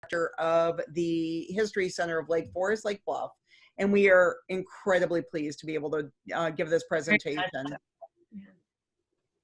director of the History Center of Lake Forest, Lake Bluff, and we are incredibly pleased to be able to give this presentation.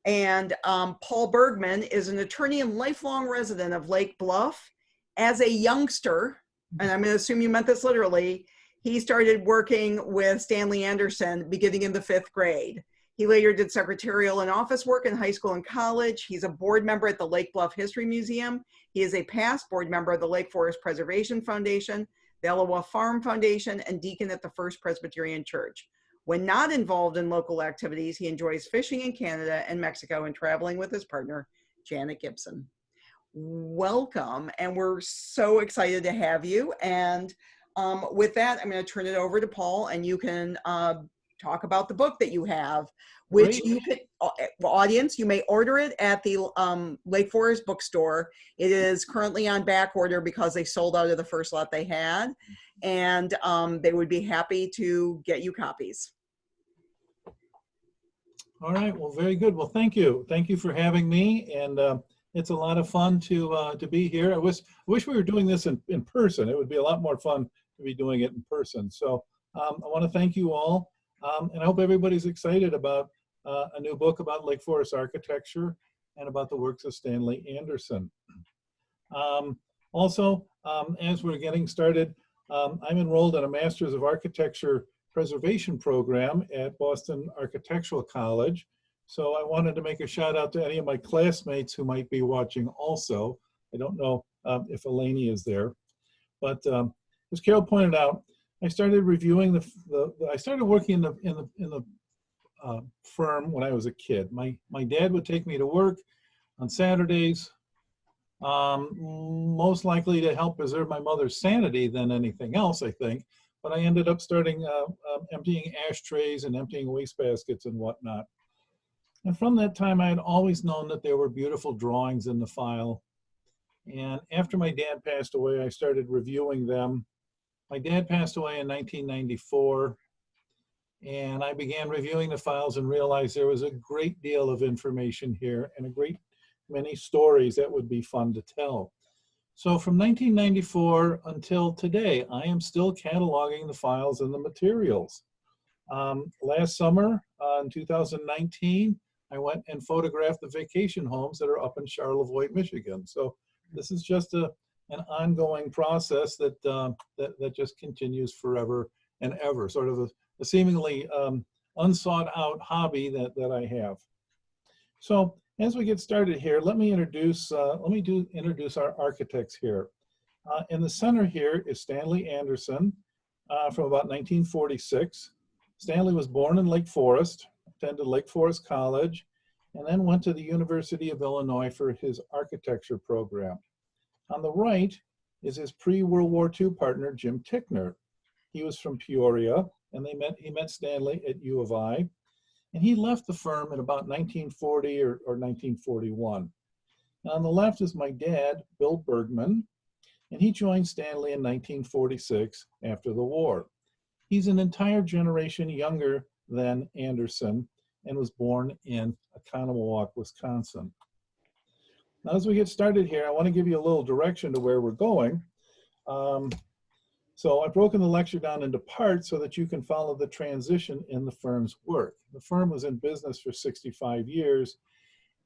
And Paul Bergmann is an attorney and lifelong resident of Lake Bluff. As a youngster, and I'm going to assume you meant this literally, he started working with Stanley Anderson beginning in the 5th grade. He later did secretarial and office work in high school and college. He's a board member at the Lake Bluff History Museum. He is a past board member of the Lake Forest Preservation Foundation, the Elawa Farm Foundation, and deacon at the First Presbyterian Church. When not involved in local activities, he enjoys fishing in Canada and Mexico and traveling with his partner, Janet Gibson. Welcome, and we're so excited to have you. And with that, I'm going to turn it over to Paul, and you can talk about the book that you have, which you could, audience, you may order it at the Lake Forest bookstore. It is currently on back order because they sold out of the first lot they had, and they would be happy to get you copies. All right, well, very good. Well, thank you. Thank you for having me, and it's a lot of fun to be here. I wish we were doing this in person. It would be a lot more fun to be doing it in person. So I want to thank you all, and I hope everybody's excited about a new book about Lake Forest architecture and about the works of Stanley Anderson. Also, as we're getting started, I'm enrolled in a Master's of Architecture Preservation program at Boston Architectural College. So I wanted to make a shout out to any of my classmates who might be watching also. I don't know if Eleni is there, but as Carol pointed out, I started reviewing I started working in the firm when I was a kid. My dad would take me to work on Saturdays, most likely to help preserve my mother's sanity than anything else, I think. But I ended up starting emptying ashtrays and emptying wastebaskets and whatnot. And from that time, I had always known that there were beautiful drawings in the file. And after my dad passed away, I started reviewing them. My dad passed away in 1994, and I began reviewing the files and realized there was a great deal of information here and a great many stories that would be fun to tell. So from 1994 until today, I am still cataloging the files and the materials. Last summer, in 2019, I went and photographed the vacation homes that are up in Charlevoix, Michigan. So this is just an ongoing process that just continues forever and ever, sort of a seemingly unsought out hobby that I have. So as we get started here, let me introduce our architects here. In the center here is Stanley Anderson from about 1946. Stanley was born in Lake Forest, attended Lake Forest College, and then went to the University of Illinois for his architecture program. On the right is his pre-World War II partner, Jim Tickner. He was from Peoria, and he met Stanley at U of I, and he left the firm in about 1940 or 1941. And on the left is my dad, Bill Bergmann, and he joined Stanley in 1946 after the war. He's an entire generation younger than Anderson and was born in Oconomowoc, Wisconsin. Now, as we get started here, I want to give you a little direction to where we're going. So I've broken the lecture down into parts so that you can follow the transition in the firm's work. The firm was in business for 65 years,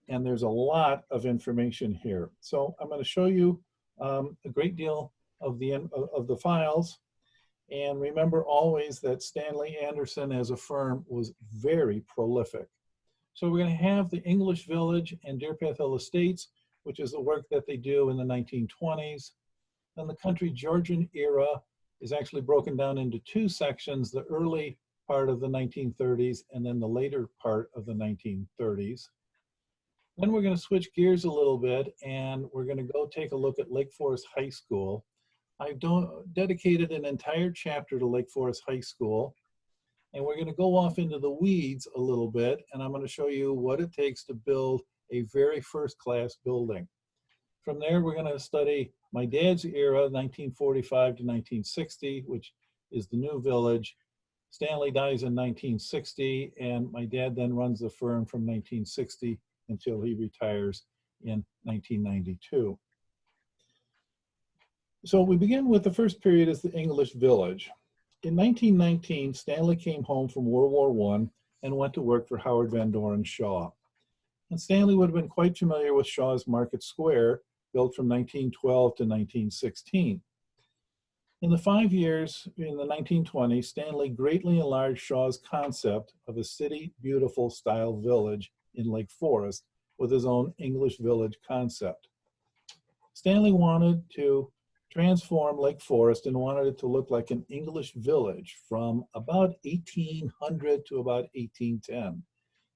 and there's a lot of information here. So I'm going to show you a great deal of the files. And remember always that Stanley Anderson as a firm was very prolific. So we're going to have the English Village and Deer Path Hill Estates, which is the work that they do in the 1920s. Then the country Georgian era is actually broken down into two sections, the early part of the 1930s and then the later part of the 1930s. Then we're going to switch gears a little bit and we're going to go take a look at Lake Forest High School. I've dedicated an entire chapter to Lake Forest High School, and we're going to go off into the weeds a little bit, and I'm going to show you what it takes to build a very first-class building. From there, we're going to study my dad's era, 1945 to 1960, which is the new village. Stanley dies in 1960, and my dad then runs the firm from 1960 until he retires in 1992. So we begin with the first period is the English Village. In 1919, Stanley came home from World War I and went to work for Howard Van Doren Shaw. And Stanley would have been quite familiar with Shaw's Market Square, built from 1912 to 1916. In the 5 years in the 1920s, Stanley greatly enlarged Shaw's concept of a city beautiful style village in Lake Forest with his own English Village concept. Stanley wanted to transform Lake Forest and wanted it to look like an English village from about 1800 to about 1810.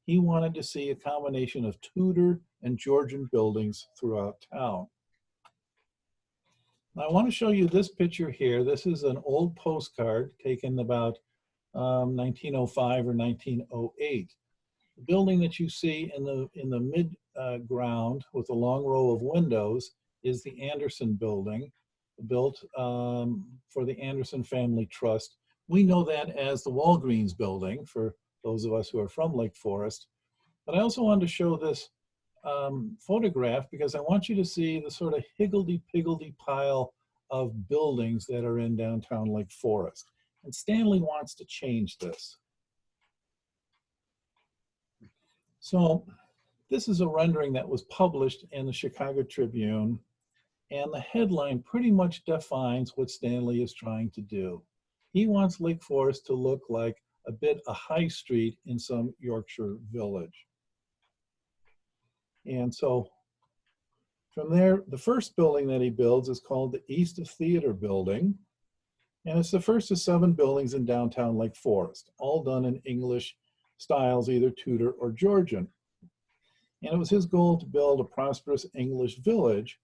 He wanted to see a combination of Tudor and Georgian buildings throughout town. I want to show you this picture here. This is an old postcard taken about 1905 or 1908. The building that you see in the mid ground with a long row of windows is the Anderson building, built for the Anderson Family Trust. We know that as the Walgreens building for those of us who are from Lake Forest. But I also wanted to show this photograph because I want you to see the sort of higgledy-piggledy pile of buildings that are in downtown Lake Forest. And Stanley wants to change this. So this is a rendering that was published in the Chicago Tribune, and the headline pretty much defines what Stanley is trying to do. He wants Lake Forest to look like a high street in some Yorkshire village. And so from there, the first building that he builds is called the East of Theater Building. And it's the first of 7 buildings in downtown Lake Forest, all done in English styles, either Tudor or Georgian. And it was his goal to build a prosperous English village,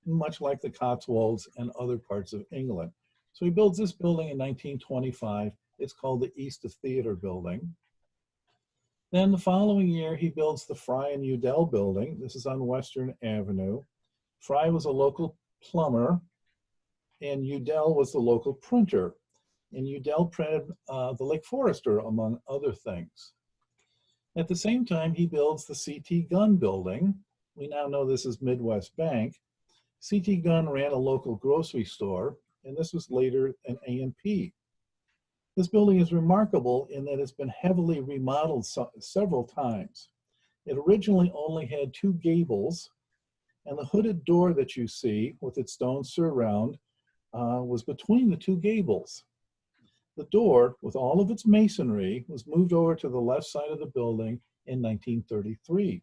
much like the Cotswolds and other parts of England. So he builds this building in 1925. It's called the East of Theater Building. Then the following year, he builds the Fry and Udell building. This is on Western Avenue. Fry was a local plumber, and Udell was the local printer. And Udell printed the Lake Forester, among other things. At the same time, he builds the C.T. Gunn building. We now know this is Midwest Bank. C.T. Gunn ran a local grocery store, and this was later an A&P. This building is remarkable in that it's been heavily remodeled several times. It originally only had 2 gables, and the hooded door that you see with its stone surround was between the 2 gables. The door, with all of its masonry, was moved over to the left side of the building in 1933.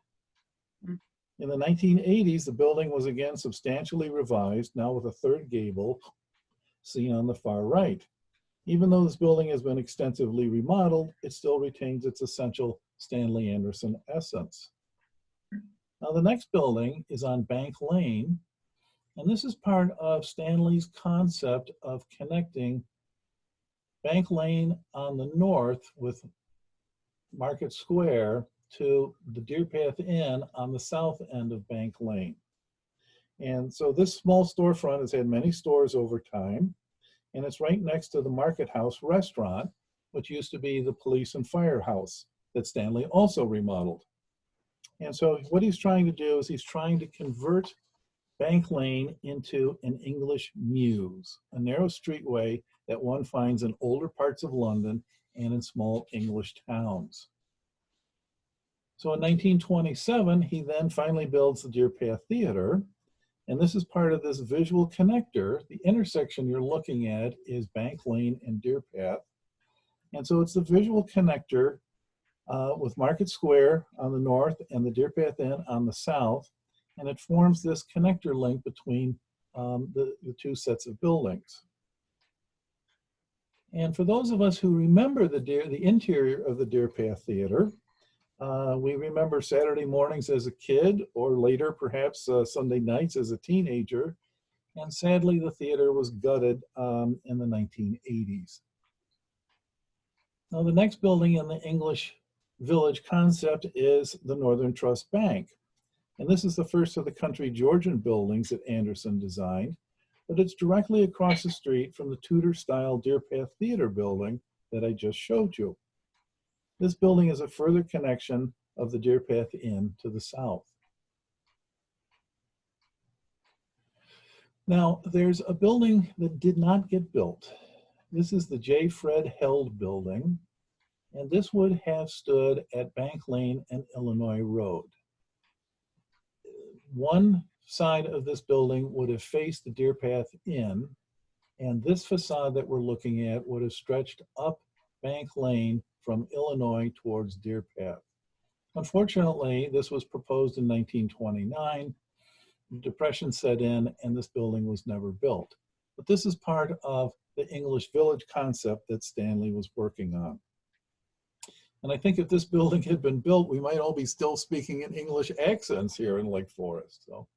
In the 1980s, the building was again substantially revised, now with a 3rd gable seen on the far right. Even though this building has been extensively remodeled, it still retains its essential Stanley Anderson essence. Now, the next building is on Bank Lane, and this is part of Stanley's concept of connecting Bank Lane on the north with Market Square to the Deer Path Inn on the south end of Bank Lane. And so this small storefront has had many stores over time, and it's right next to the Market House restaurant, which used to be the police and firehouse that Stanley also remodeled. And so what he's trying to do is he's trying to convert Bank Lane into an English mews, a narrow streetway that one finds in older parts of London and in small English towns. So in 1927, he then finally builds the Deer Path Theater, and this is part of this visual connector. The intersection you're looking at is Bank Lane and Deer Path. And so it's the visual connector with Market Square on the north and the Deer Path Inn on the south. And it forms this connector link between the 2 sets of buildings. And for those of us who remember the interior of the Deer Path Theater, we remember Saturday mornings as a kid, or later perhaps Sunday nights as a teenager. And sadly, the theater was gutted in the 1980s. Now, the next building in the English Village concept is the Northern Trust Bank. And this is the first of the country Georgian buildings that Anderson designed, but it's directly across the street from the Tudor-style Deer Path Theater building that I just showed you. This building is a further connection of the Deer Path Inn to the south. Now, there's a building that did not get built. This is the J. Fred Held building, and this would have stood at Bank Lane and Illinois Road. One side of this building would have faced the Deer Path Inn, and this facade that we're looking at would have stretched up Bank Lane from Illinois towards Deer Path. Unfortunately, this was proposed in 1929. The Depression set in, and this building was never built. But this is part of the English Village concept that Stanley was working on. And I think if this building had been built, we might all be still speaking in English accents here in Lake Forest. So,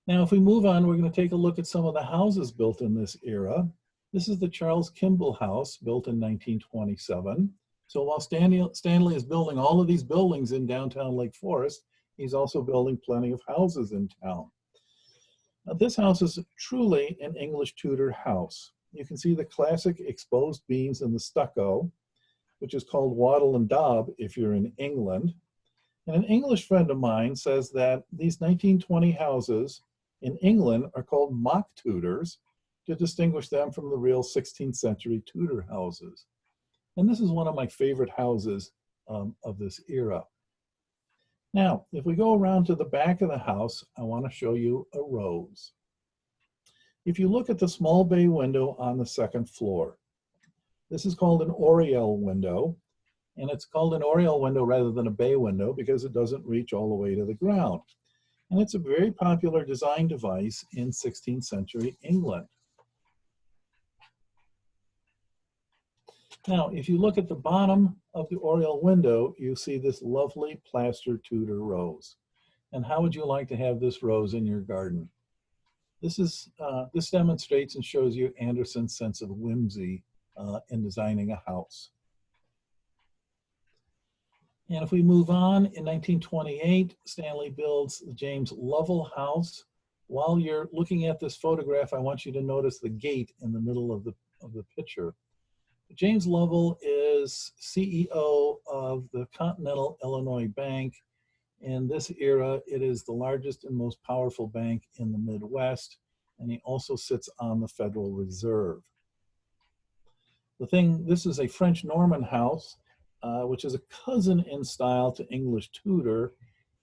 now if we move on, we're going to take a look at some of the houses built in this era. This is the Charles Kimball House, built in 1927. So while Stanley is building all of these buildings in downtown Lake Forest, he's also building plenty of houses in town. Now, this house is truly an English Tudor house. You can see the classic exposed beams in the stucco, which is called wattle and daub if you're in England. And an English friend of mine says that these 1920 houses in England are called mock Tudors to distinguish them from the real 16th century Tudor houses. And this is one of my favorite houses of this era. Now, if we go around to the back of the house, I want to show you a rose. If you look at the small bay window on the second floor, this is called an oriel window, and it's called an oriel window rather than a bay window because it doesn't reach all the way to the ground. And it's a very popular design device in 16th century England. Now, if you look at the bottom of the oriel window, you see this lovely plaster Tudor rose. And how would you like to have this rose in your garden? This demonstrates and shows you Anderson's sense of whimsy in designing a house. And if we move on, in 1928, Stanley builds the James Lovell House. While you're looking at this photograph, I want you to notice the gate in the middle of the picture. James Lovell is CEO of the Continental Illinois Bank. In this era, it is the largest and most powerful bank in the Midwest, and he also sits on the Federal Reserve. This is a French Norman house, which is a cousin in style to English Tudor,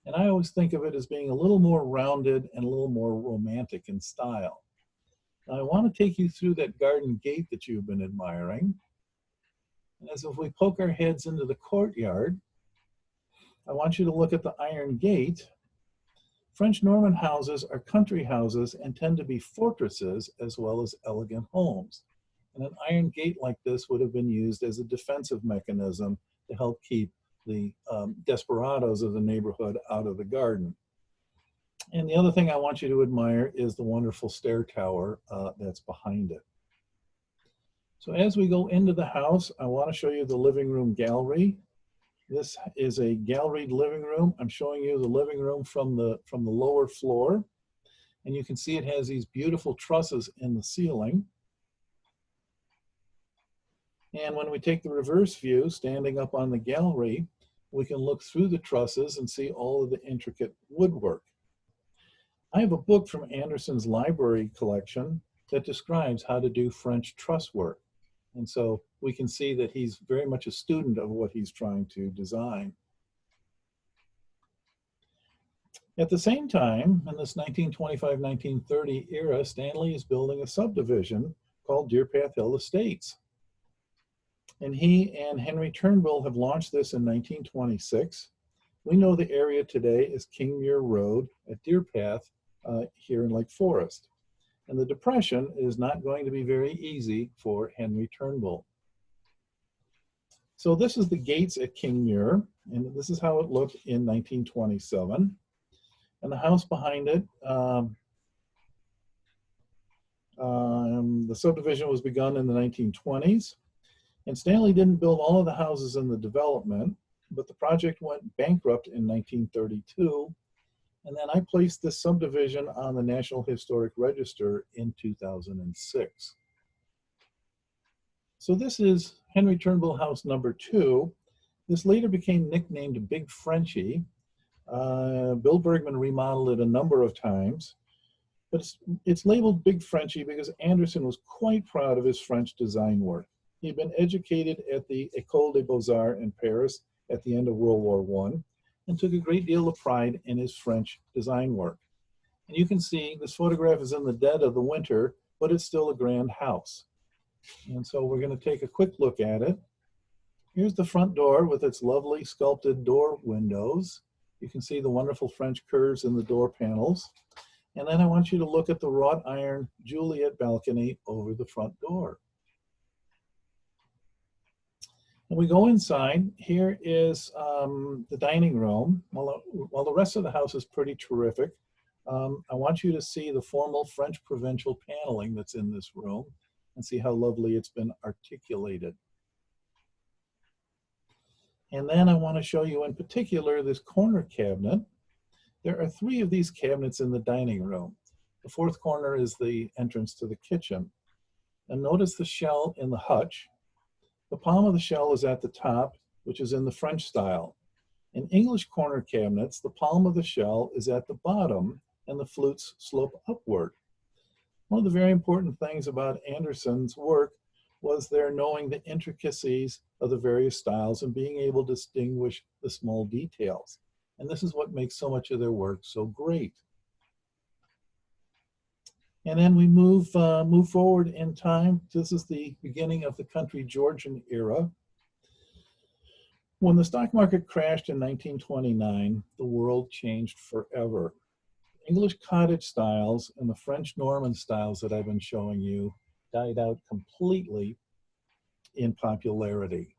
and I always think of it as being a little more rounded and a little more romantic in style. Now, I want to take you through that garden gate that you've been admiring. And as if we poke our heads into the courtyard, I want you to look at the iron gate. French Norman houses are country houses and tend to be fortresses as well as elegant homes. And an iron gate like this would have been used as a defensive mechanism to help keep the desperados of the neighborhood out of the garden. And the other thing I want you to admire is the wonderful stair tower that's behind it. So as we go into the house, I want to show you the living room gallery. This is a galleried living room. I'm showing you the living room from the lower floor. And you can see it has these beautiful trusses in the ceiling. And when we take the reverse view, standing up on the gallery, we can look through the trusses and see all of the intricate woodwork. I have a book from Anderson's library collection that describes how to do French truss work. And so we can see that he's very much a student of what he's trying to design. At the same time, in this 1925-1930 era, Stanley is building a subdivision called Deer Path Hill Estates. And he and Henry Turnbull have launched this in 1926. We know the area today as Kingmuir Road at Deer Path here in Lake Forest. And the Depression is not going to be very easy for Henry Turnbull. So this is the gates at Kingmuir, and this is how it looked in 1927. And the house behind it, the subdivision was begun in the 1920s. And Stanley didn't build all of the houses in the development, but the project went bankrupt in 1932. And then I placed this subdivision on the National Historic Register in 2006. So this is Henry Turnbull House number 2. This later became nicknamed Big Frenchie. Bill Bergmann remodeled it a number of times. but it's labeled Big Frenchy because Anderson was quite proud of his French design work. He'd been educated at the École des Beaux-Arts in Paris at the end of World War I and took a great deal of pride in his French design work. And you can see this photograph is in the dead of the winter, but it's still a grand house. And so we're going to take a quick look at it. Here's the front door with its lovely sculpted door windows. You can see the wonderful French curves in the door panels. And then I want you to look at the wrought iron Juliet balcony over the front door. When we go inside, here is the dining room. While the rest of the house is pretty terrific, I want you to see the formal French provincial paneling that's in this room and see how lovely it's been articulated. And then I want to show you in particular this corner cabinet. There are 3 of these cabinets in the dining room. The 4th corner is the entrance to the kitchen. And notice the shell in the hutch. The palm of the shell is at the top, which is in the French style. In English corner cabinets, the palm of the shell is at the bottom and the flutes slope upward. One of the very important things about Anderson's work was their knowing the intricacies of the various styles and being able to distinguish the small details. And this is what makes so much of their work so great. And then we move forward in time. This is the beginning of the country Georgian era. When the stock market crashed in 1929, the world changed forever. English cottage styles and the French Norman styles that I've been showing you died out completely in popularity.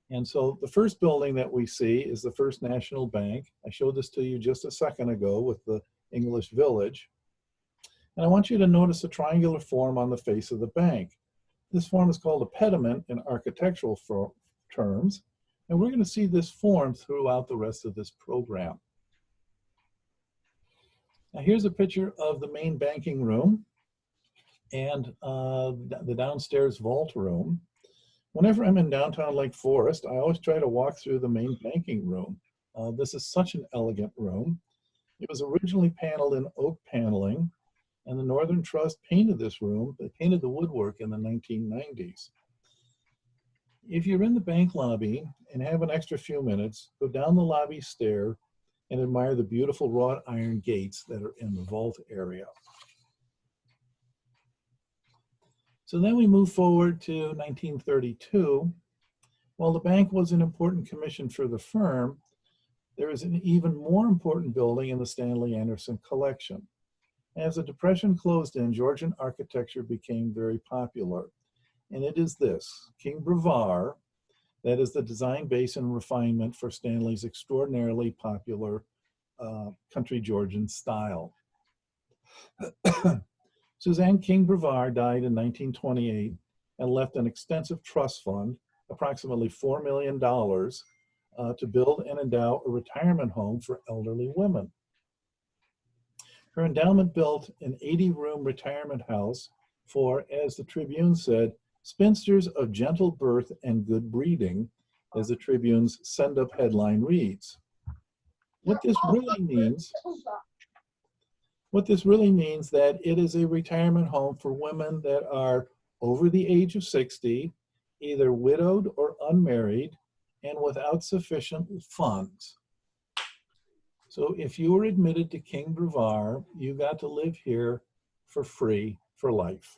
And so the first building that we see is the First National Bank. I showed this to you just a second ago with the English Village. And I want you to notice a triangular form on the face of the bank. This form is called a pediment in architectural terms, and we're going to see this form throughout the rest of this program. Now here's a picture of the main banking room and the downstairs vault room. Whenever I'm in downtown Lake Forest, I always try to walk through the main banking room. This is such an elegant room. It was originally paneled in oak paneling, and the Northern Trust painted this room. They painted the woodwork in the 1990s. If you're in the bank lobby and have an extra few minutes, go down the lobby stair and admire the beautiful wrought iron gates that are in the vault area. So then we move forward to 1932. While the bank was an important commission for the firm, there is an even more important building in the Stanley Anderson collection. As the Depression closed in, Georgian architecture became very popular. And it is this, King Brevard, that is the design base and refinement for Stanley's extraordinarily popular country Georgian style. Suzanne King Brevard died in 1928 and left an extensive trust fund, approximately $4 million, to build and endow a retirement home for elderly women. Her endowment built an 80-room retirement house for, as the Tribune said, spinsters of gentle birth and good breeding, as the Tribune's send-up headline reads. What this really means that it is a retirement home for women that are over the age of 60, either widowed or unmarried, and without sufficient funds. So if you were admitted to King Brevard, you got to live here for free for life.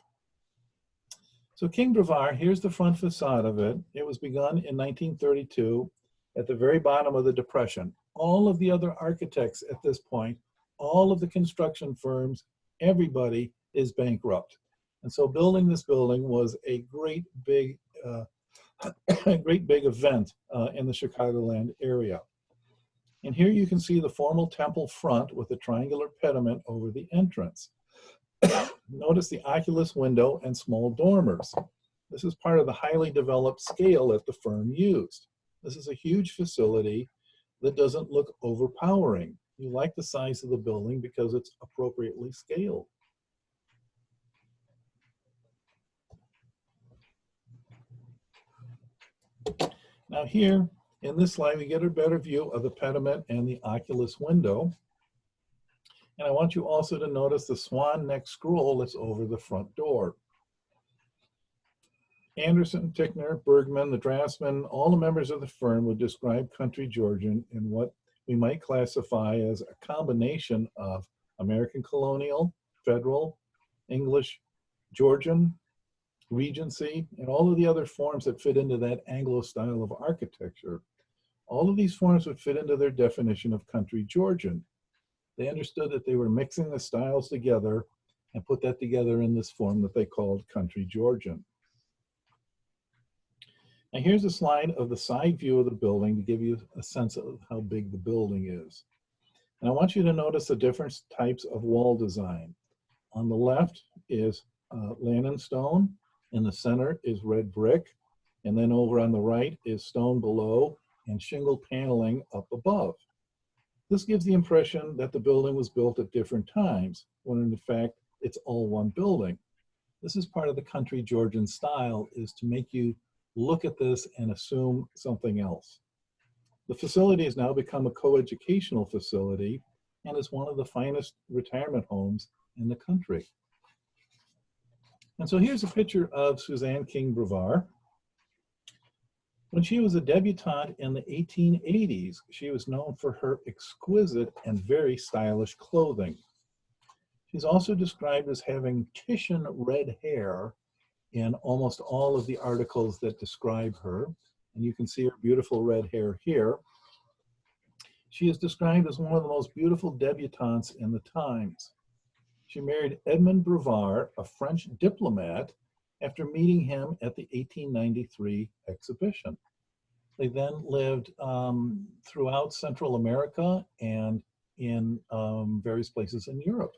So King Brevard, here's the front facade of it. It was begun in 1932 at the very bottom of the Depression. All of the other architects at this point, all of the construction firms, everybody is bankrupt. And so building this building was a great big event in the Chicagoland area. And here you can see the formal temple front with a triangular pediment over the entrance. Notice the oculus window and small dormers. This is part of the highly developed scale that the firm used. This is a huge facility that doesn't look overpowering. You like the size of the building because it's appropriately scaled. Now here, in this slide, we get a better view of the pediment and the oculus window. And I want you also to notice the swan neck scroll that's over the front door. Anderson, Tickner, Bergmann, the draftsman, all the members of the firm would describe Country Georgian in what we might classify as a combination of American colonial, federal, English, Georgian, Regency, and all of the other forms that fit into that Anglo style of architecture. All of these forms would fit into their definition of Country Georgian. They understood that they were mixing the styles together and put that together in this form that they called Country Georgian. Now here's a slide of the side view of the building to give you a sense of how big the building is. And I want you to notice the different types of wall design. On the left is Lannon stone, in the center is red brick, and then over on the right is stone below and shingle paneling up above. This gives the impression that the building was built at different times, when in fact it's all one building. This is part of the Country Georgian style, is to make you look at this and assume something else. The facility has now become a coeducational facility and is one of the finest retirement homes in the country. And so here's a picture of Suzanne King Brevard. When she was a debutante in the 1880s, she was known for her exquisite and very stylish clothing. She's also described as having Titian red hair in almost all of the articles that describe her. And you can see her beautiful red hair here. She is described as one of the most beautiful debutantes in the times. She married Edmond Brevard, a French diplomat, after meeting him at the 1893 exhibition. They then lived throughout Central America and in various places in Europe.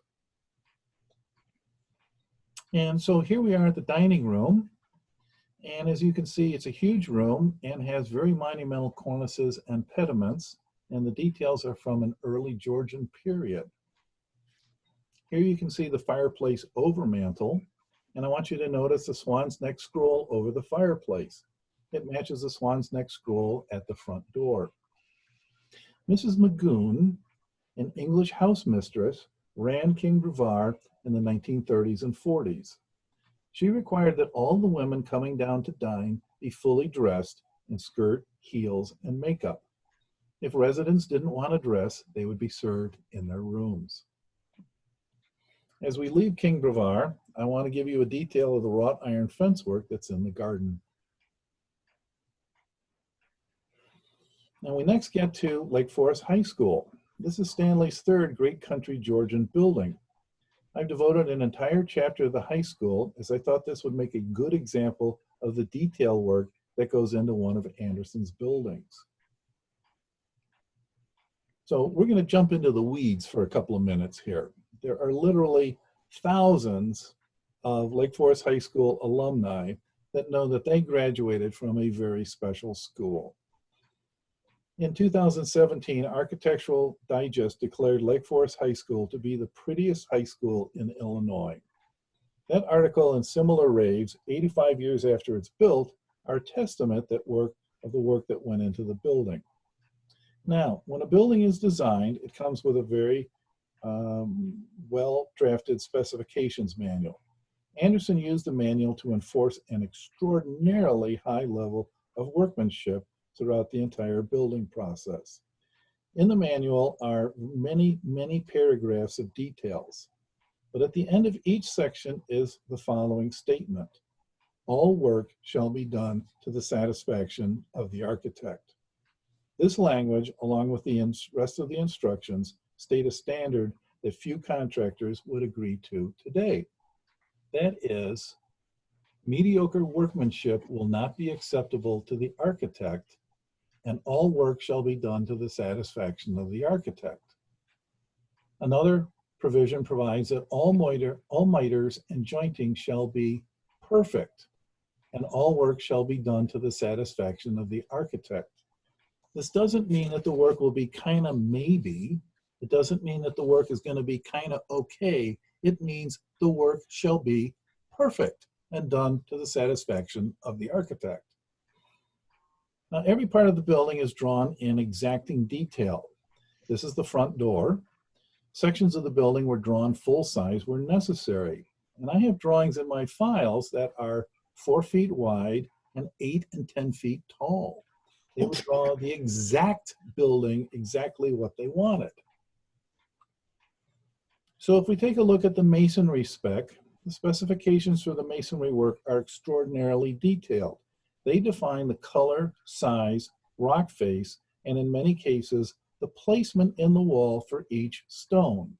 And so here we are at the dining room. And as you can see, it's a huge room and has very monumental cornices and pediments. And the details are from an early Georgian period. Here you can see the fireplace overmantel. And I want you to notice the swan's neck scroll over the fireplace. It matches the swan's neck scroll at the front door. Mrs. Magoon, an English house mistress, ran King Brevard in the 1930s and 40s. She required that all the women coming down to dine be fully dressed in skirt, heels, and makeup. If residents didn't want to dress, they would be served in their rooms. As we leave King Brevard, I want to give you a detail of the wrought iron fence work that's in the garden. Now we next get to Lake Forest High School. This is Stanley's third great Country Georgian building. I've devoted an entire chapter of the high school as I thought this would make a good example of the detail work that goes into one of Anderson's buildings. So we're going to jump into the weeds for a couple of minutes here. There are literally thousands of Lake Forest High School alumni that know that they graduated from a very special school. In 2017, Architectural Digest declared Lake Forest High School to be the prettiest high school in Illinois. That article and similar raves, 85 years after it's built, are a testament of the work that went into the building. Now, when a building is designed, it comes with a very well-drafted specifications manual. Anderson used the manual to enforce an extraordinarily high level of workmanship throughout the entire building process. In the manual are many, many paragraphs of details, but at the end of each section is the following statement: all work shall be done to the satisfaction of the architect. This language, along with the rest of the instructions, state a standard that few contractors would agree to today. That is, mediocre workmanship will not be acceptable to the architect, and all work shall be done to the satisfaction of the architect. Another provision provides that all miters and jointing shall be perfect, and all work shall be done to the satisfaction of the architect. This doesn't mean that the work will be kind of maybe. It doesn't mean that the work is going to be kind of okay. It means the work shall be perfect and done to the satisfaction of the architect. Now, every part of the building is drawn in exacting detail. This is the front door. Sections of the building were drawn full size where necessary. And I have drawings in my files that are 4 feet wide and 8 and 10 feet tall. They would draw the exact building, exactly what they wanted. So if we take a look at the masonry spec, the specifications for the masonry work are extraordinarily detailed. They define the color, size, rock face, and in many cases, the placement in the wall for each stone.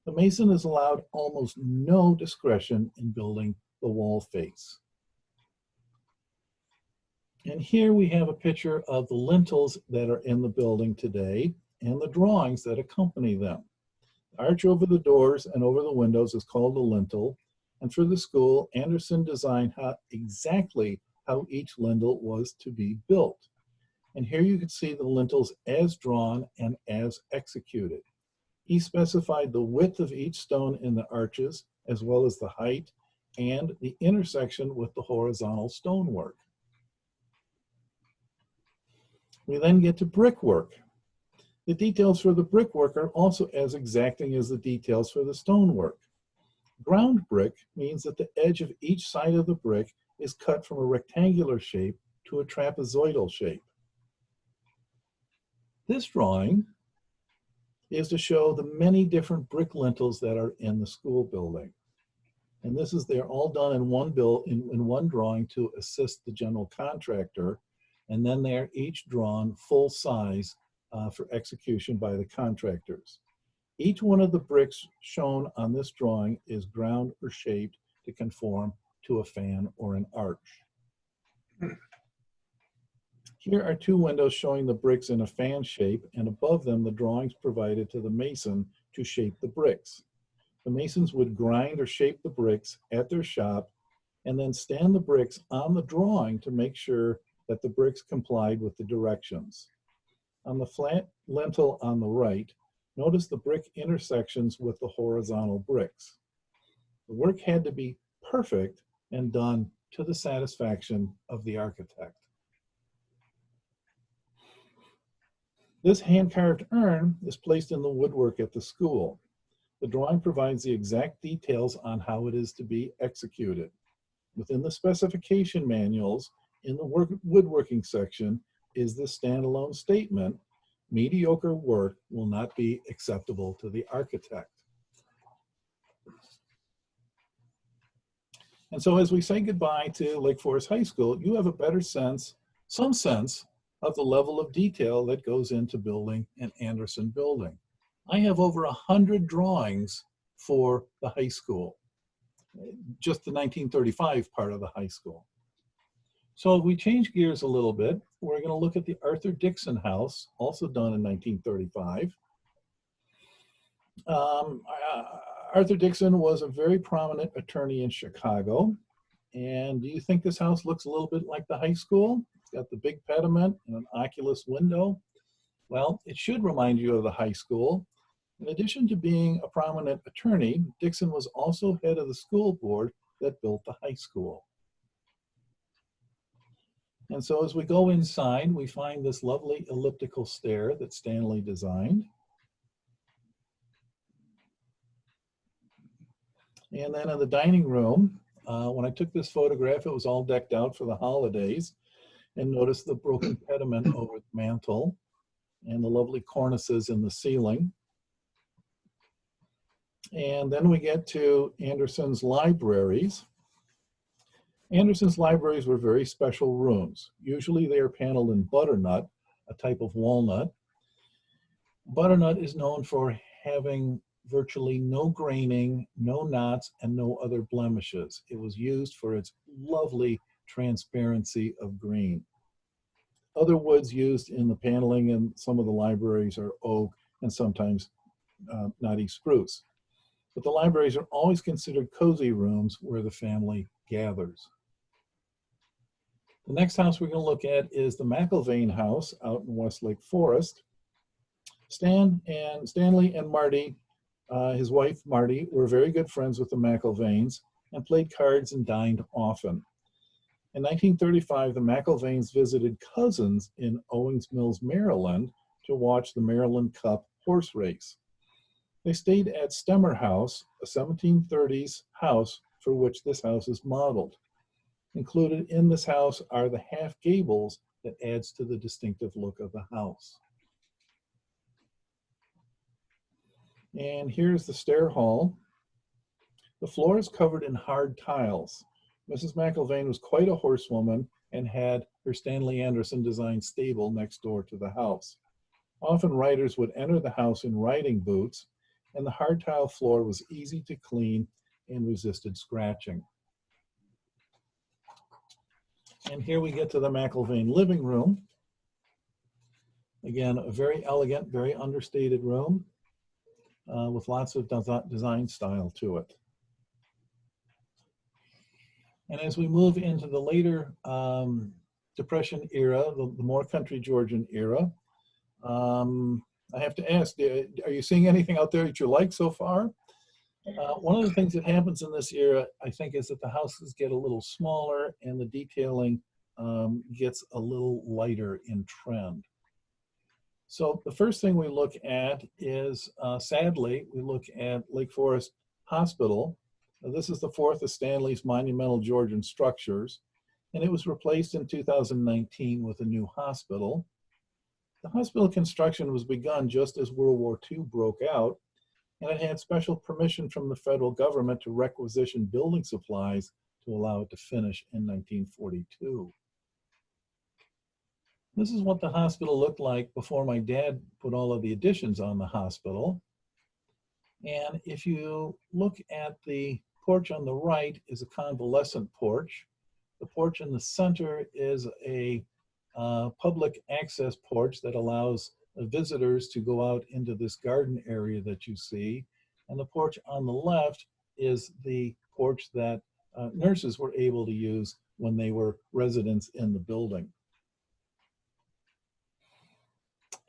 The mason is allowed almost no discretion in building the wall face. And here we have a picture of the lintels that are in the building today and the drawings that accompany them. The arch over the doors and over the windows is called a lintel, and for the school, Anderson designed exactly how each lintel was to be built. And here you can see the lintels as drawn and as executed. He specified the width of each stone in the arches, as well as the height and the intersection with the horizontal stonework. We then get to brickwork. The details for the brickwork are also as exacting as the details for the stonework. Ground brick means that the edge of each side of the brick is cut from a rectangular shape to a trapezoidal shape. This drawing is to show the many different brick lintels that are in the school building. And they're all done in one drawing to assist the general contractor, and then they are each drawn full size for execution by the contractors. Each one of the bricks shown on this drawing is ground or shaped to conform to a fan or an arch. Here are 2 windows showing the bricks in a fan shape, and above them the drawings provided to the mason to shape the bricks. The masons would grind or shape the bricks at their shop and then stand the bricks on the drawing to make sure that the bricks complied with the directions. On the flat lintel on the right, notice the brick intersections with the horizontal bricks. The work had to be perfect and done to the satisfaction of the architect. This hand-carved urn is placed in the woodwork at the school. The drawing provides the exact details on how it is to be executed. Within the specification manuals, in the woodworking section, is the standalone statement, mediocre work will not be acceptable to the architect. And so as we say goodbye to Lake Forest High School, you have a better sense, some sense, of the level of detail that goes into building an Anderson building. I have over 100 drawings for the high school, just the 1935 part of the high school. So if we change gears a little bit, we're going to look at the Arthur Dixon House, also done in 1935. Arthur Dixon was a very prominent attorney in Chicago. And do you think this house looks a little bit like the high school? It's got the big pediment and an oculus window. Well, it should remind you of the high school. In addition to being a prominent attorney, Dixon was also head of the school board that built the high school. And so as we go inside, we find this lovely elliptical stair that Stanley designed. And then in the dining room, when I took this photograph, it was all decked out for the holidays. And notice the broken pediment over the mantle and the lovely cornices in the ceiling. And then we get to Anderson's libraries. Anderson's libraries were very special rooms. Usually they are paneled in butternut, a type of walnut. Butternut is known for having virtually no graining, no knots, and no other blemishes. It was used for its lovely transparency of green. Other woods used in the paneling in some of the libraries are oak and sometimes knotty spruce. But the libraries are always considered cozy rooms where the family gathers. The next house we're going to look at is the McIlvaine House out in Westlake Forest. Stanley and Marty, his wife Marty, were very good friends with the McIlvaines and played cards and dined often. In 1935, the McIlvaines visited cousins in Owings Mills, Maryland to watch the Maryland Cup horse race. They stayed at Stemmer House, a 1730s house for which this house is modeled. Included in this house are the half gables that adds to the distinctive look of the house. And here's the stair hall. The floor is covered in hard tiles. Mrs. McIlvaine was quite a horsewoman and had her Stanley Anderson designed stable next door to the house. Often riders would enter the house in riding boots, and the hard tile floor was easy to clean and resisted scratching. And here we get to the McIlvaine living room. Again, a very elegant, very understated room with lots of design style to it. And as we move into the later Depression era, the more country Georgian era, I have to ask, are you seeing anything out there that you like so far? One of the things that happens in this era, I think, is that the houses get a little smaller and the detailing gets a little lighter in trend. So the first thing we look at is, sadly, we look at Lake Forest Hospital. This is the fourth of Stanley's monumental Georgian structures, and it was replaced in 2019 with a new hospital. The hospital construction was begun just as World War II broke out, and it had special permission from the federal government to requisition building supplies to allow it to finish in 1942. This is what the hospital looked like before my dad put all of the additions on the hospital. And if you look at the porch on the right is a convalescent porch. The porch in the center is a public access porch that allows visitors to go out into this garden area that you see. And the porch on the left is the porch that nurses were able to use when they were residents in the building.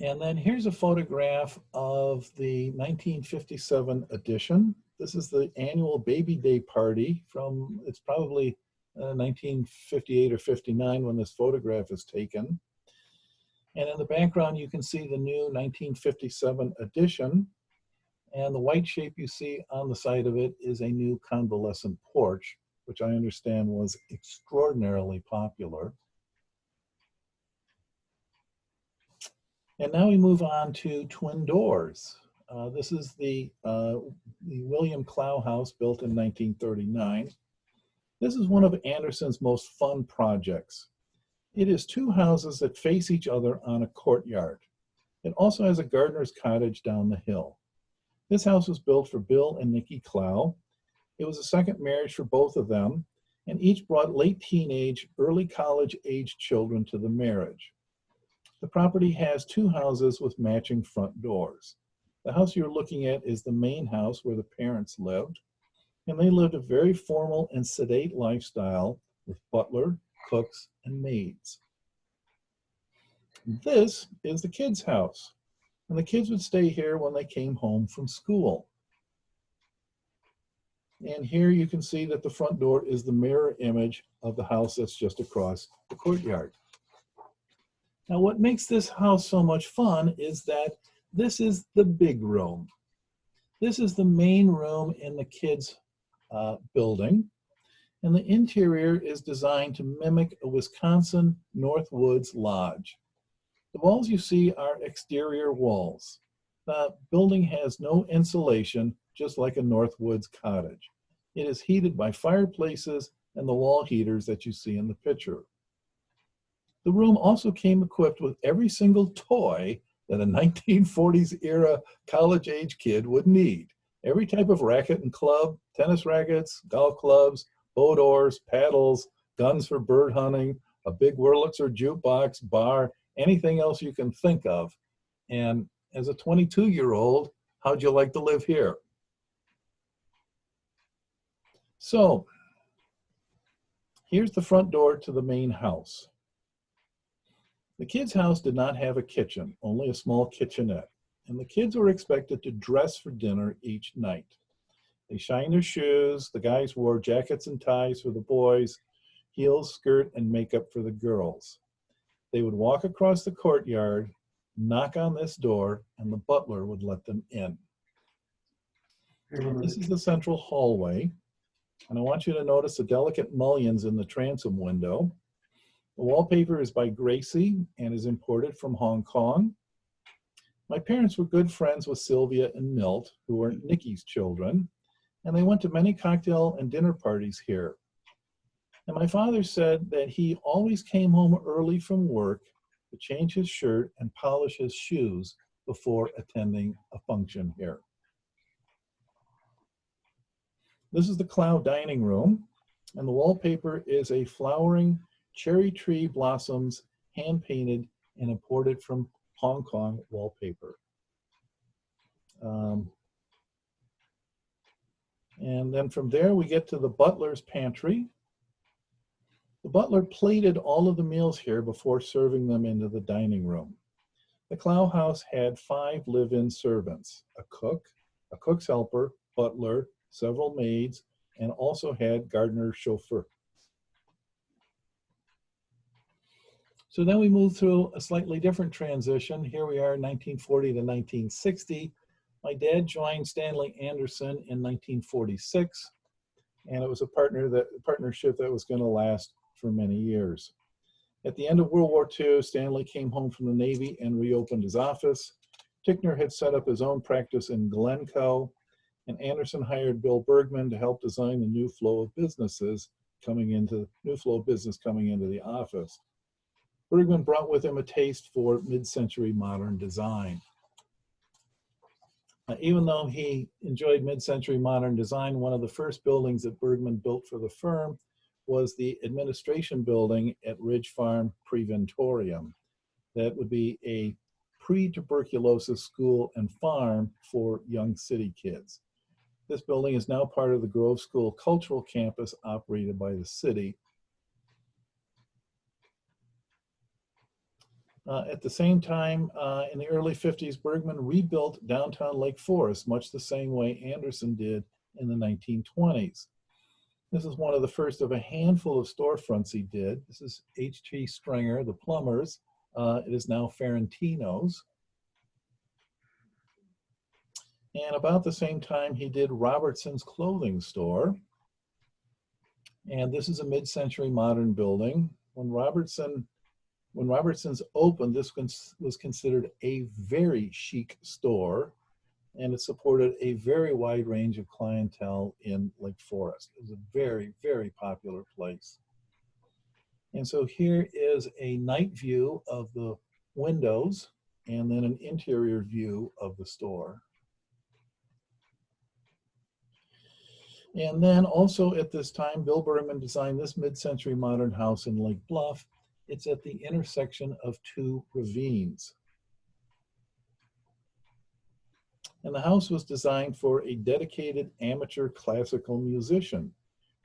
And then here's a photograph of the 1957 edition. This is the annual Baby Day party from, it's probably 1958 or 59 when this photograph is taken. And in the background, you can see the new 1957 edition. And the white shape you see on the side of it is a new convalescent porch, which I understand was extraordinarily popular. And now we move on to twin doors. This is the William Clow house built in 1939. This is one of Anderson's most fun projects. It is two houses that face each other on a courtyard. It also has a gardener's cottage down the hill. This house was built for Bill and Nikki Clow. It was a second marriage for both of them, and each brought late teenage, early college-age children to the marriage. The property has two houses with matching front doors. The house you're looking at is the main house where the parents lived, and they lived a very formal and sedate lifestyle with butler, cooks, and maids. This is the kids' house, and the kids would stay here when they came home from school. And here you can see that the front door is the mirror image of the house that's just across the courtyard. Now, what makes this house so much fun is that this is the big room. This is the main room in the kids' building, and the interior is designed to mimic a Wisconsin North Woods lodge. The walls you see are exterior walls. The building has no insulation, just like a North Woods cottage. It is heated by fireplaces and the wall heaters that you see in the picture. The room also came equipped with every single toy that a 1940s era college-age kid would need. Every type of racket and club, tennis rackets, golf clubs, boat oars, paddles, guns for bird hunting, a big Wurlitzer jukebox, bar, anything else you can think of. And as a 22-year-old, how'd you like to live here? So here's the front door to the main house. The kids' house did not have a kitchen, only a small kitchenette, and the kids were expected to dress for dinner each night. They shined their shoes, the guys wore jackets and ties for the boys, heels, skirt, and makeup for the girls. They would walk across the courtyard, knock on this door, and the butler would let them in. This is the central hallway, and I want you to notice the delicate mullions in the transom window. The wallpaper is by Gracie and is imported from Hong Kong. My parents were good friends with Sylvia and Milt, who were Nikki's children, and they went to many cocktail and dinner parties here. And my father said that he always came home early from work to change his shirt and polish his shoes before attending a function here. This is the Cloud dining room, and the wallpaper is a flowering cherry tree blossoms, hand-painted and imported from Hong Kong wallpaper. And then from there we get to the butler's pantry. The butler plated all of the meals here before serving them into the dining room. The Clow house had 5 live-in servants, a cook, a cook's helper, butler, several maids, and also had gardener's chauffeur. So then we move through a slightly different transition. Here we are in 1940 to 1960. My dad joined Stanley Anderson in 1946, and it was a partnership that was going to last for many years. At the end of World War II, Stanley came home from the Navy and reopened his office. Tickner had set up his own practice in Glencoe, and Anderson hired Bill Bergmann to help design the new flow of business coming into the office. Bergmann brought with him a taste for mid-century modern design. Even though he enjoyed mid-century modern design, one of the first buildings that Bergmann built for the firm was the administration building at Ridge Farm Preventorium. That would be a pre-tuberculosis school and farm for young city kids. This building is now part of the Grove School Cultural Campus operated by the city. At the same time, in the early 50s, Bergmann rebuilt downtown Lake Forest, much the same way Anderson did in the 1920s. This is one of the first of a handful of storefronts he did. This is H.T. Stringer, the plumbers. It is now Ferrantino's. And about the same time, he did Robertson's clothing store. And this is a mid-century modern building. When Robertson's opened, this was considered a very chic store, and it supported a very wide range of clientele in Lake Forest. It was a very, very popular place. And so here is a night view of the windows and then an interior view of the store. And then also at this time, Bill Bergmann designed this mid-century modern house in Lake Bluff. It's at the intersection of 2 ravines. And the house was designed for a dedicated amateur classical musician.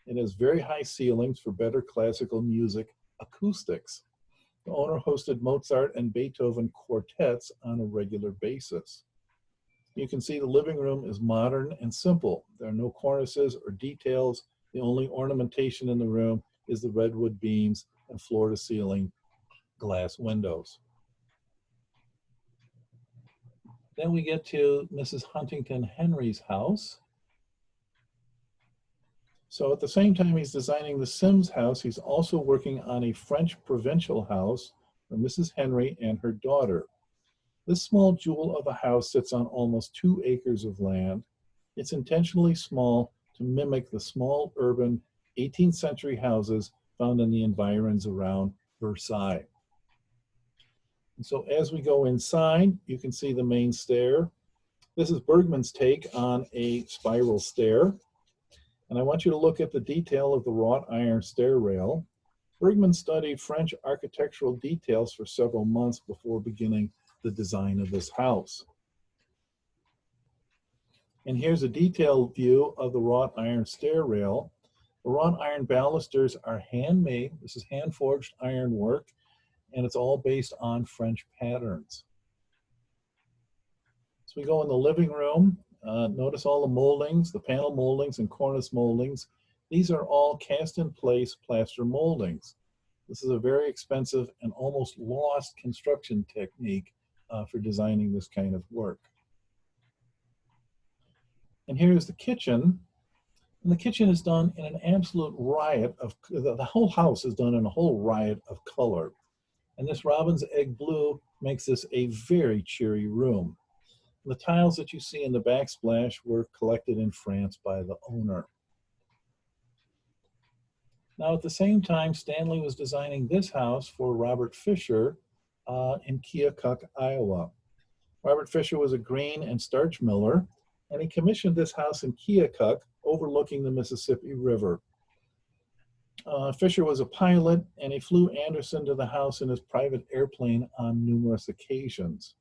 It has very high ceilings for better classical music acoustics. The owner hosted Mozart and Beethoven quartets on a regular basis. You can see the living room is modern and simple. There are no cornices or details. The only ornamentation in the room is the redwood beams and floor-to-ceiling glass windows. Then we get to Mrs. Huntington Henry's house. So at the same time he's designing the Sims house, he's also working on a French provincial house for Mrs. Henry and her daughter. This small jewel of a house sits on almost 2 acres of land. It's intentionally small to mimic the small urban 18th century houses found in the environs around Versailles. And so as we go inside, you can see the main stair. This is Bergmann's take on a spiral stair. And I want you to look at the detail of the wrought iron stair rail. Bergmann studied French architectural details for several months before beginning the design of this house. And here's a detailed view of the wrought iron stair rail. The wrought iron balusters are handmade. This is hand-forged ironwork, and it's all based on French patterns. So we go in the living room. Notice all the moldings, the panel moldings and cornice moldings. These are all cast-in-place plaster moldings. This is a very expensive and almost lost construction technique for designing this kind of work. And here's the kitchen. And the kitchen is done in an absolute riot of, the whole house is done in a whole riot of color. And this robin's egg blue makes this a very cheery room. The tiles that you see in the backsplash were collected in France by the owner. Now, at the same time, Stanley was designing this house for Robert Fisher in Keokuk, Iowa. Robert Fisher was a grain and starch miller, and he commissioned this house in Keokuk overlooking the Mississippi River. Fisher was a pilot, and he flew Anderson to the house in his private airplane on numerous occasions.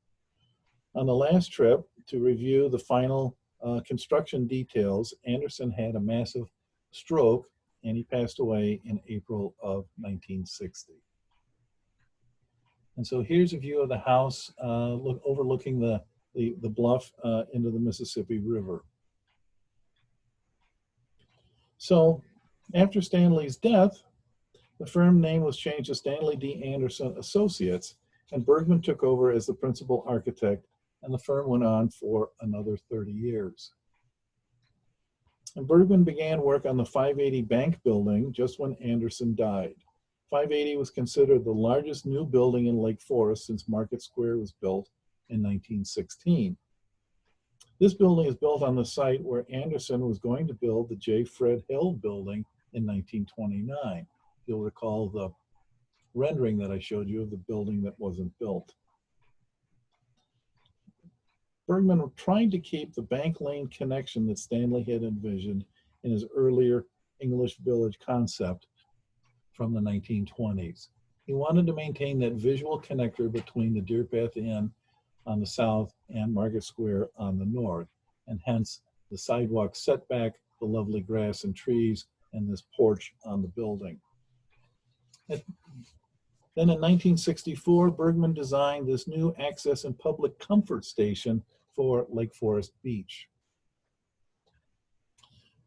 On the last trip to review the final construction details, Anderson had a massive stroke, and he passed away in April of 1960. And so here's a view of the house overlooking the bluff into the Mississippi River. So after Stanley's death, the firm name was changed to Stanley D. Anderson Associates, and Bergmann took over as the principal architect, and the firm went on for another 30 years. And Bergmann began work on the 580 Bank building just when Anderson died. 580 was considered the largest new building in Lake Forest since Market Square was built in 1916. This building is built on the site where Anderson was going to build the J. Fred Hill building in 1929. You'll recall the rendering that I showed you of the building that wasn't built. Bergmann tried to keep the Bank Lane connection that Stanley had envisioned in his earlier English Village concept from the 1920s. He wanted to maintain that visual connector between the Deer Path Inn on the south and Market Square on the north, and hence the sidewalk setback, the lovely grass and trees, and this porch on the building. Then in 1964, Bergmann designed this new access and public comfort station for Lake Forest Beach.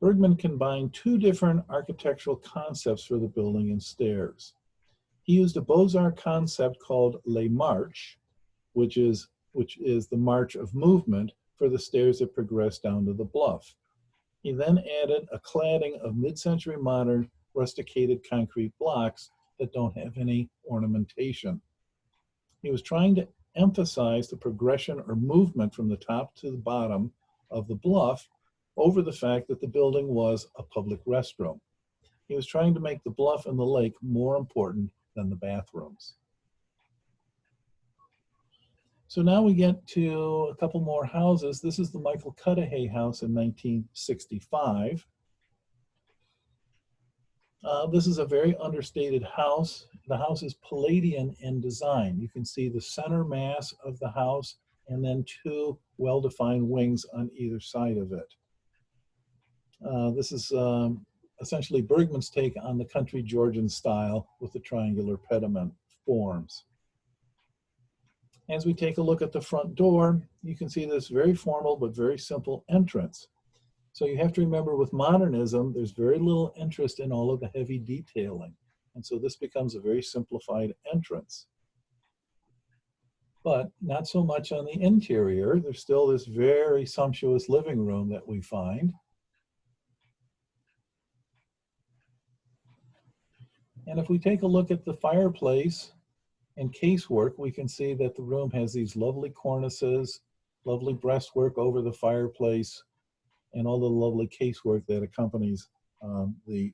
Bergmann combined two different architectural concepts for the building and stairs. He used a Beaux-Arts concept called Les Marches, which is the march of movement for the stairs that progress down to the bluff. He then added a cladding of mid-century modern rusticated concrete blocks that don't have any ornamentation. He was trying to emphasize the progression or movement from the top to the bottom of the bluff over the fact that the building was a public restroom. He was trying to make the bluff and the lake more important than the bathrooms. So now we get to a couple more houses. This is the Michael Cudahy house in 1965. This is a very understated house. The house is Palladian in design. You can see the center mass of the house and then two well-defined wings on either side of it. This is essentially Bergmann's take on the country Georgian style with the triangular pediment forms. As we take a look at the front door, you can see this very formal but very simple entrance. So you have to remember, with modernism, there's very little interest in all of the heavy detailing. And so this becomes a very simplified entrance. But not so much on the interior. There's still this very sumptuous living room that we find. And if we take a look at the fireplace and casework, we can see that the room has these lovely cornices, lovely breastwork over the fireplace, and all the lovely casework that accompanies the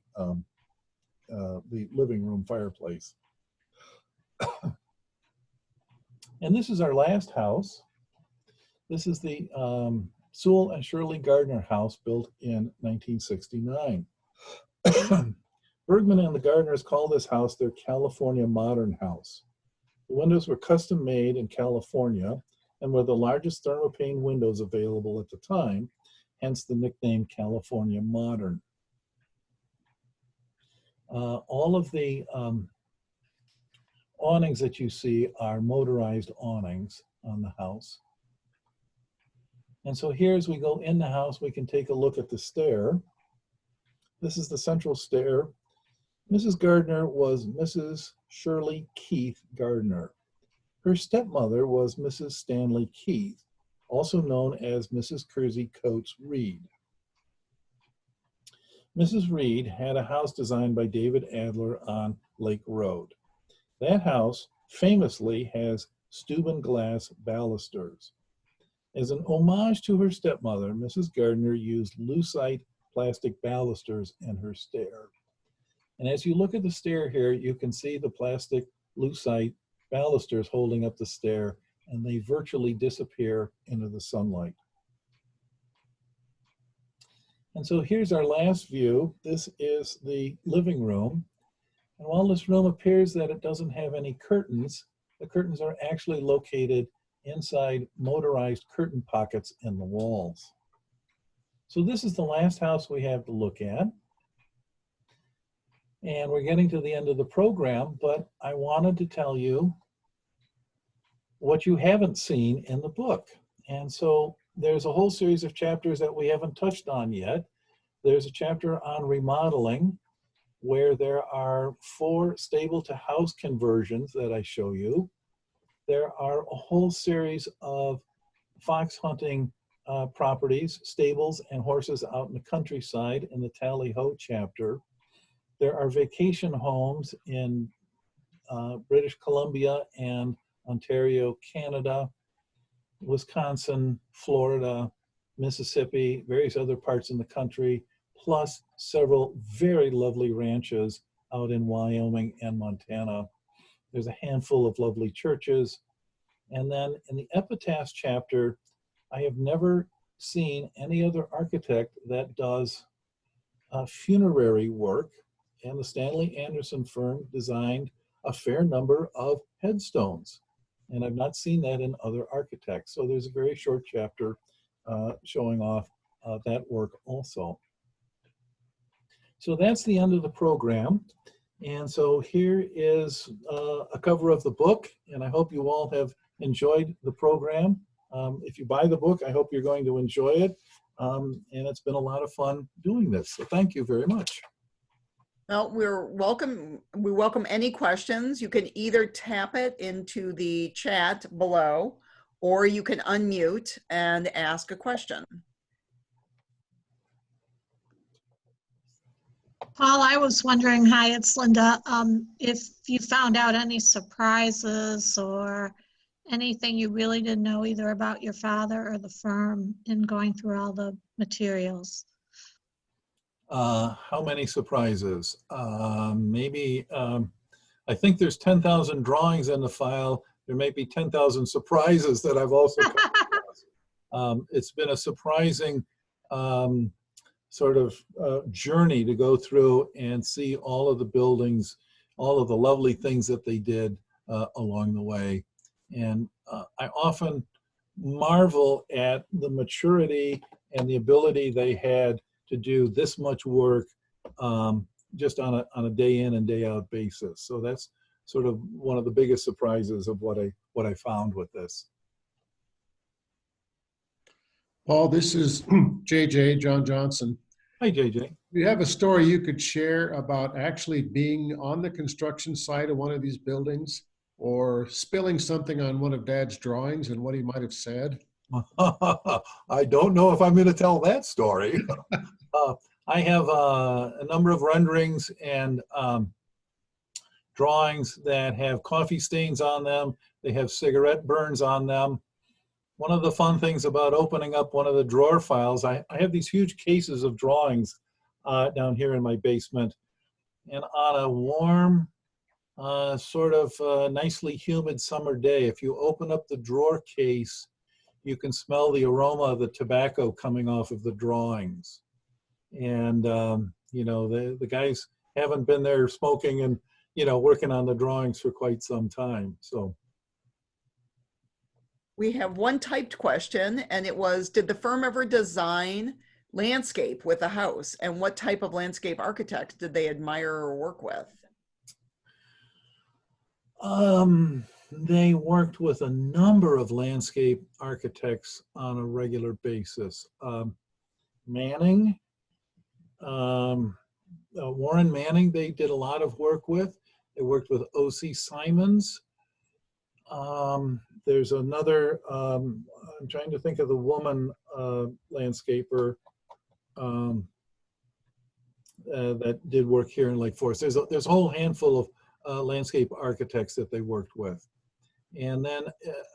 living room fireplace. And this is our last house. This is the Sewell and Shirley Gardner house, built in 1969. Bergmann and the Gardners call this house their California modern house. The windows were custom made in California and were the largest thermopane windows available at the time, hence the nickname California Modern. All of the awnings that you see are motorized awnings on the house. And so here, as we go in the house, we can take a look at the stair. This is the central stair. Mrs. Gardner was Mrs. Shirley Keith Gardner. Her stepmother was Mrs. Stanley Keith, also known as Mrs. Kersey Coates Reed. Mrs. Reed had a house designed by David Adler on Lake Road. That house famously has Steuben glass balusters. As an homage to her stepmother, Mrs. Gardner used lucite plastic balusters in her stair. And as you look at the stair here, you can see the plastic lucite balusters holding up the stair, and they virtually disappear into the sunlight. And so here's our last view. This is the living room. And while this room appears that it doesn't have any curtains, the curtains are actually located inside motorized curtain pockets in the walls. So this is the last house we have to look at. And we're getting to the end of the program, but I wanted to tell you what you haven't seen in the book. And so there's a whole series of chapters that we haven't touched on yet. There's a chapter on remodeling where there are 4 stable to house conversions that I show you. There are a whole series of fox hunting properties, stables, and horses out in the countryside in the Tally-Ho chapter. There are vacation homes in British Columbia and Ontario, Canada, Wisconsin, Florida, Mississippi, various other parts in the country, plus several very lovely ranches out in Wyoming and Montana. There's a handful of lovely churches. And then in the epitaphs chapter, I have never seen any other architect that does funerary work. And the Stanley Anderson firm designed a fair number of headstones. And I've not seen that in other architects. So there's a very short chapter showing off that work also. So that's the end of the program. And so here is a cover of the book, and I hope you all have enjoyed the program. If you buy the book, I hope you're going to enjoy it. And it's been a lot of fun doing this. So thank you very much. Well, we welcome any questions. You can either tap it into the chat below, or you can unmute and ask a question. Paul, I was wondering, hi, it's Linda, if you found out any surprises or anything you really didn't know either about your father or the firm in going through all the materials. How many surprises? Maybe, I think there's 10,000 drawings in the file. There may be 10,000 surprises that I've also come across. It's been a surprising sort of journey to go through and see all of the buildings, all of the lovely things that they did along the way. And I often marvel at the maturity and the ability they had to do this much work just on a day in and day out basis. So that's sort of one of the biggest surprises of what I found with this. Paul, this is JJ, John Johnson. Hi, JJ. Do you have a story you could share about actually being on the construction site of one of these buildings or spilling something on one of Dad's drawings and what he might have said? I don't know if I'm going to tell that story. I have a number of renderings and drawings that have coffee stains on them. They have cigarette burns on them. One of the fun things about opening up one of the drawer files, I have these huge cases of drawings down here in my basement. And on a warm, sort of nicely humid summer day, if you open up the drawer case, you can smell the aroma of the tobacco coming off of the drawings. And, you know, the guys haven't been there smoking and, you know, working on the drawings for quite some time. So. We have one typed question, and it was, did the firm ever design landscape with a house? And what type of landscape architects did they admire or work with? They worked with a number of landscape architects on a regular basis. Manning, Warren Manning, they did a lot of work with. They worked with O.C. Simons. There's another, I'm trying to think of the woman landscaper. that did work here in Lake Forest. There's a whole handful of landscape architects that they worked with. And then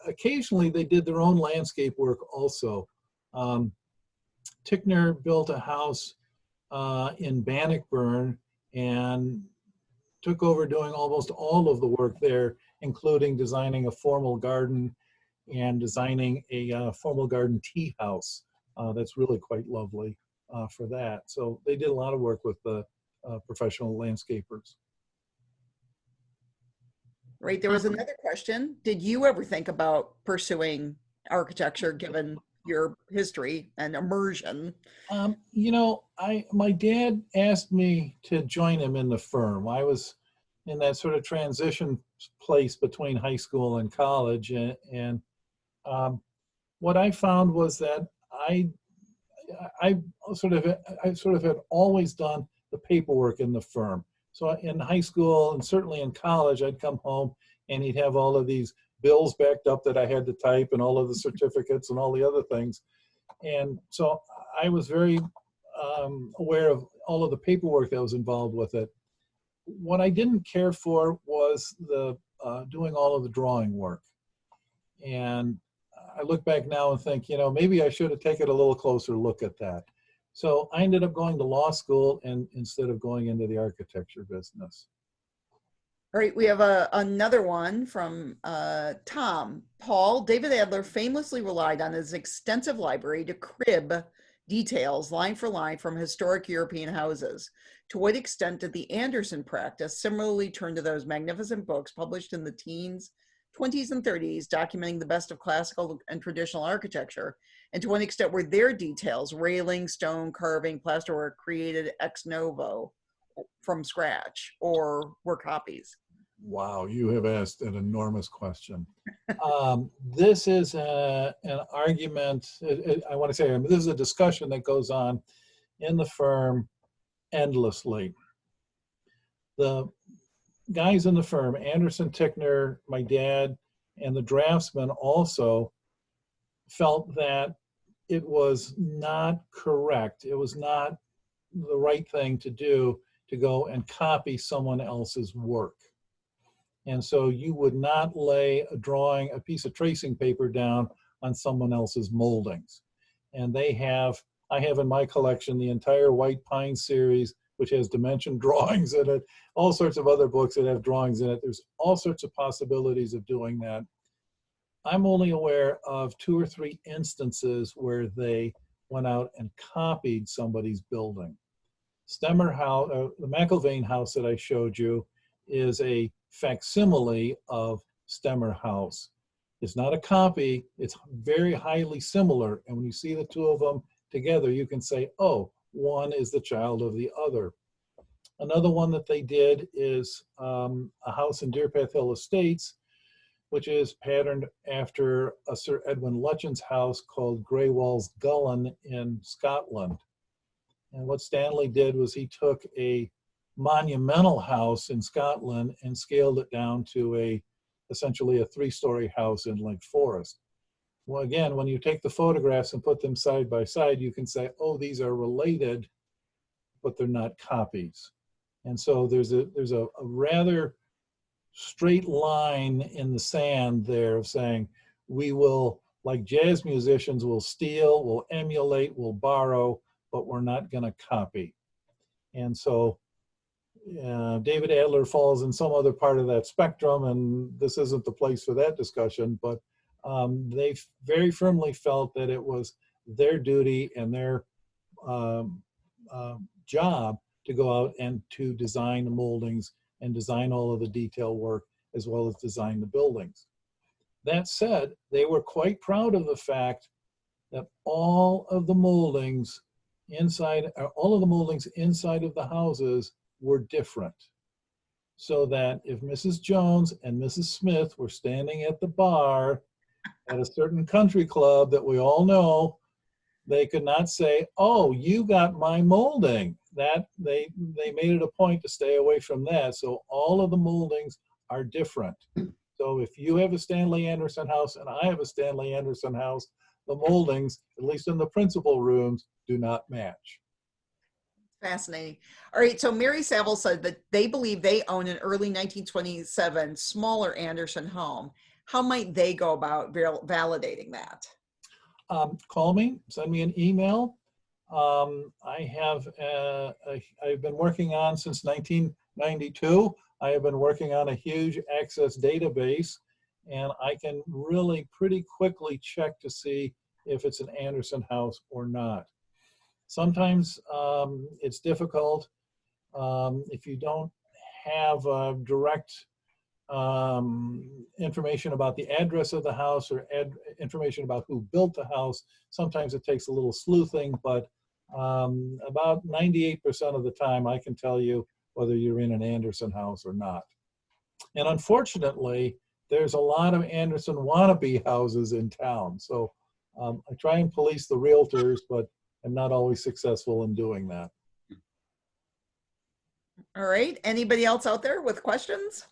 occasionally they did their own landscape work also. Tickner built a house in Bannockburn and took over doing almost all of the work there, including designing a formal garden and designing a formal garden tea house. That's really quite lovely for that. So they did a lot of work with the professional landscapers. Right. There was another question. Did you ever think about pursuing architecture given your history and immersion? You know, my dad asked me to join him in the firm. I was in that sort of transition place between high school and college, and what I found was that I sort of had always done the paperwork in the firm. So in high school and certainly in college, I'd come home and he'd have all of these bills backed up that I had to type and all of the certificates and all the other things. And so I was very aware of all of the paperwork that was involved with it. What I didn't care for was the doing all of the drawing work. And I look back now and think, you know, maybe I should have taken a little closer look at that. So I ended up going to law school and instead of going into the architecture business. All right, we have another one from Tom. Paul, David Adler famously relied on his extensive library to crib details line for line from historic European houses. To what extent did the Anderson practice similarly turn to those magnificent books published in the teens, 20s, and 30s, documenting the best of classical and traditional architecture? And to what extent were their details, railing, stone carving, plasterwork, created ex novo from scratch, or were copies? Wow, you have asked an enormous question. This is an argument, I want to say, this is a discussion that goes on in the firm endlessly. The guys in the firm, Anderson, Tickner, my dad, and the draftsman also felt that it was not correct. It was not the right thing to do to go and copy someone else's work. And so you would not lay a drawing, a piece of tracing paper down on someone else's moldings. And I have in my collection the entire White Pine series, which has dimension drawings in it, all sorts of other books that have drawings in it. There's all sorts of possibilities of doing that. I'm only aware of 2 or 3 instances where they went out and copied somebody's building. Stemmer House, the McIlvaine house that I showed you, is a facsimile of Stemmer House. It's not a copy, it's very highly similar. And when you see the two of them together, you can say, oh, one is the child of the other. Another one that they did is a house in Deer Path Hill Estates, which is patterned after a Sir Edwin Lutyens house called Greywall's Gullen in Scotland. And what Stanley did was he took a monumental house in Scotland and scaled it down to essentially a 3-story house in Lake Forest. Well, again, when you take the photographs and put them side by side, you can say, oh, these are related, but they're not copies. And so there's a rather straight line in the sand there of saying, we will, like jazz musicians, will steal, will emulate, will borrow, but we're not going to copy. And so David Adler falls in some other part of that spectrum, and this isn't the place for that discussion, but they very firmly felt that it was their duty and their job to go out and to design the moldings and design all of the detail work as well as design the buildings. That said, they were quite proud of the fact that all of the moldings inside of the houses were different. So that if Mrs. Jones and Mrs. Smith were standing at the bar at a certain country club that we all know, they could not say, oh, you got my molding. That they made it a point to stay away from that. So all of the moldings are different. So if you have a Stanley Anderson house and I have a Stanley Anderson house, the moldings, at least in the principal rooms, do not match. Fascinating. All right, so Mary Saville said that they believe they own an early 1927 smaller Anderson home. How might they go about validating that? Call me, send me an email. I've been working on since 1992. I have been working on a huge access database, and I can really pretty quickly check to see if it's an Anderson house or not. Sometimes it's difficult if you don't have direct information about the address of the house or information about who built the house. Sometimes it takes a little sleuthing, but about 98% of the time I can tell you whether you're in an Anderson house or not. And unfortunately, there's a lot of Anderson wannabe houses in town. So I try and police the realtors, but I'm not always successful in doing that. All right, anybody else out there with questions?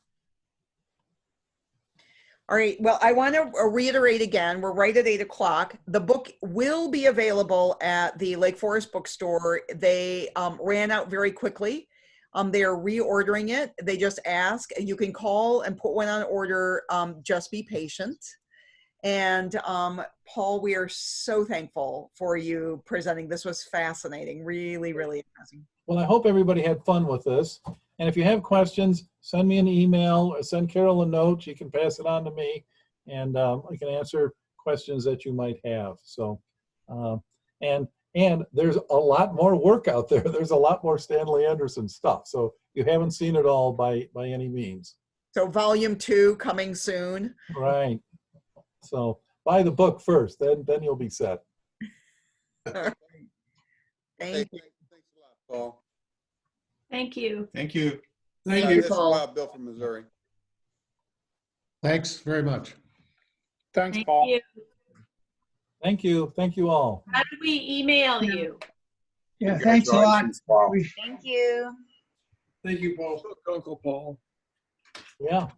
All right, well, I want to reiterate again, we're right at 8 o'clock. The book will be available at the Lake Forest bookstore. They ran out very quickly. They are reordering it. They just ask. You can call and put one on order. Just be patient. And Paul, we are so thankful for you presenting. This was fascinating, really, really amazing. Well, I hope everybody had fun with this. And if you have questions, send me an email or send Carol a note. You can pass it on to me, and I can answer questions that you might have. So, and there's a lot more work out there. There's a lot more Stanley Anderson stuff. So you haven't seen it all by any means. So volume 2 coming soon. Right. So buy the book first, then you'll be set. Thank you. Thanks a lot, Paul. Thank you. Thank you. Thank you, This is Paul. Bob, Bill from Missouri. Thanks very much. Thanks, Thank Paul. you. Thank you. Thank you all. How do we email you? Yeah, thanks a lot. Paul. We- Thank you. Thank you, Paul. Uncle Paul. Yeah.